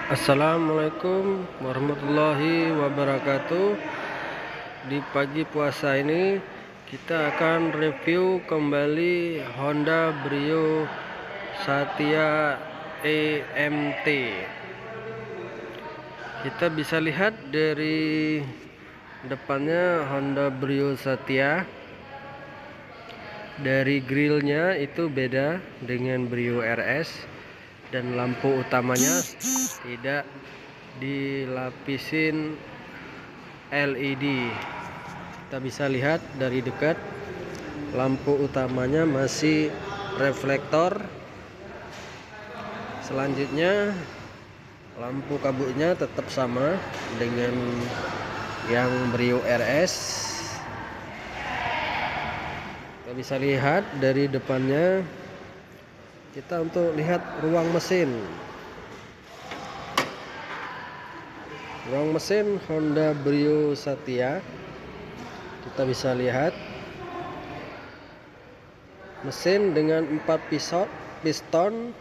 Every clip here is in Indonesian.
Assalamualaikum warahmatullahi wabarakatuh. Di pagi puasa ini kita akan review kembali Honda Brio Satya EMT. Kita bisa lihat dari depannya Honda Brio Satya. Dari grillnya itu beda dengan Brio RS, dan lampu utamanya tidak dilapisin LED. Kita bisa lihat dari dekat, lampu utamanya masih reflektor. Selanjutnya lampu kabutnya tetap sama dengan yang Brio RS. Kita bisa lihat dari depannya. Kita untuk lihat ruang mesin Honda Brio Satya. Kita bisa lihat mesin dengan 4 piston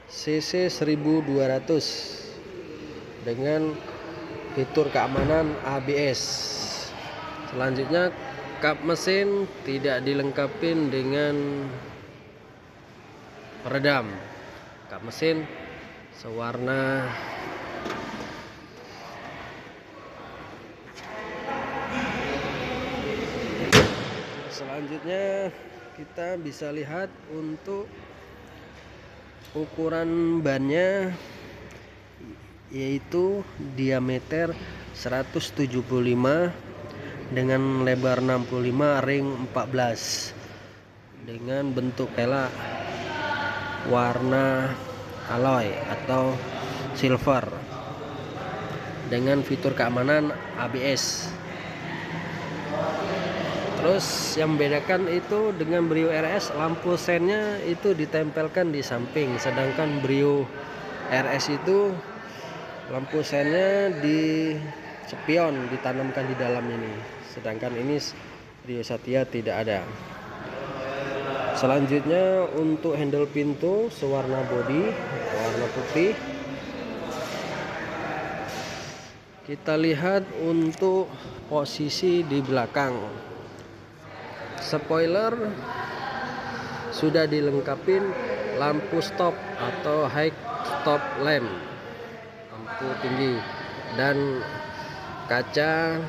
cc 1200 dengan fitur keamanan ABS. Selanjutnya kap mesin tidak dilengkapi dengan peredam. Kap mesin sewarna selanjutnya kita bisa lihat untuk ukuran bannya, yaitu diameter 175 dengan lebar 65, ring 14, dengan bentuk pelak warna alloy atau silver dengan fitur keamanan ABS. Terus yang membedakan itu dengan Brio RS, lampu sennya itu ditempelkan di samping, sedangkan Brio RS itu lampu sennya di spion ditanamkan di dalam ini, sedangkan ini Brio Satya tidak ada. Selanjutnya untuk handle pintu sewarna bodi warna putih. Kita lihat untuk posisi di belakang. Spoiler sudah dilengkapi lampu stop atau high stop lamp, lampu tinggi, dan kaca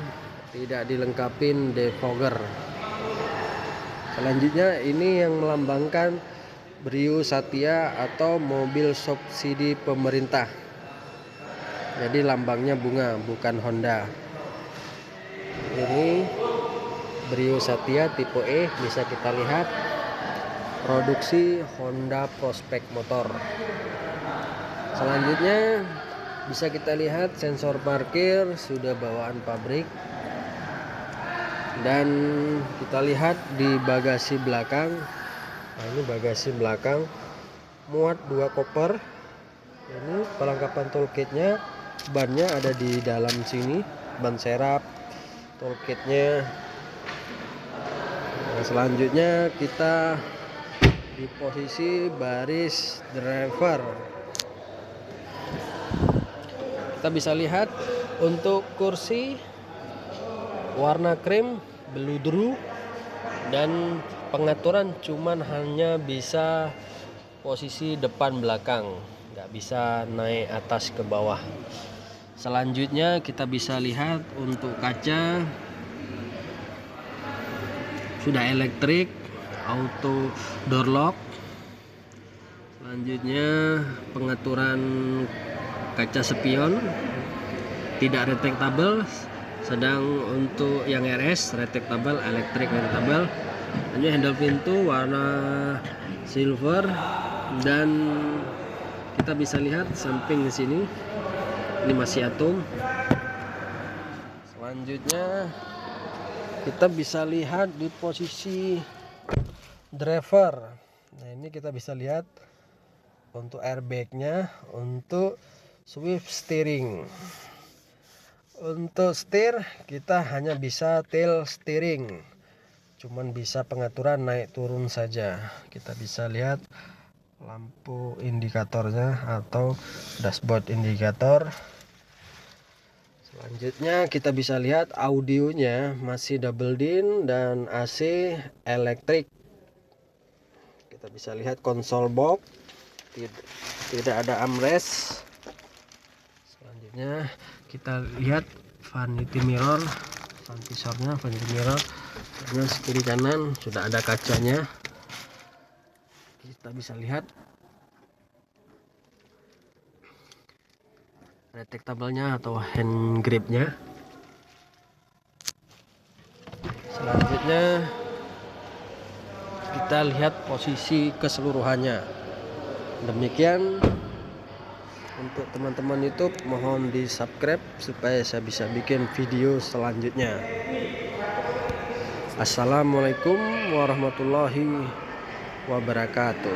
tidak dilengkapi defogger. Selanjutnya ini yang melambangkan Brio Satya atau mobil subsidi pemerintah. Jadi lambangnya bunga, bukan Honda. Ini Brio Satya tipe E, bisa kita lihat produksi Honda Prospect Motor. Selanjutnya bisa kita lihat sensor parkir sudah bawaan pabrik. Dan kita lihat di bagasi belakang. Nah, ini bagasi belakang muat 2 koper. Ini perlengkapan toolkitnya, bannya ada di dalam sini, ban serap, toolkitnya. Nah, selanjutnya kita di posisi baris driver. Kita bisa lihat untuk kursi warna krim beludru, dan pengaturan cuman hanya bisa posisi depan belakang, nggak bisa naik atas ke bawah. Selanjutnya kita bisa lihat untuk kaca sudah elektrik, auto door lock. Selanjutnya pengaturan kaca spion tidak retractable, sedang untuk yang RS retractable, elektrik retractable. Ini handle pintu warna silver, dan kita bisa lihat samping di sini ini masih atom. Selanjutnya kita bisa lihat di posisi driver. Nah, ini kita bisa lihat untuk airbagnya, untuk swift steering. Untuk setir kita hanya bisa tail steering, cuman bisa pengaturan naik turun saja. Kita bisa lihat lampu indikatornya atau dashboard indikator. Selanjutnya kita bisa lihat audionya masih double din dan AC elektrik. Kita bisa lihat konsol box, tidak ada armrest. Selanjutnya kita lihat vanity mirror, vanity mirror karena kiri kanan sudah ada kacanya. Kita bisa lihat retractable-nya atau hand grip-nya. Selanjutnya kita lihat posisi keseluruhannya. Demikian untuk teman-teman YouTube, mohon di subscribe supaya saya bisa bikin video selanjutnya. Assalamualaikum warahmatullahi wabarakatuh.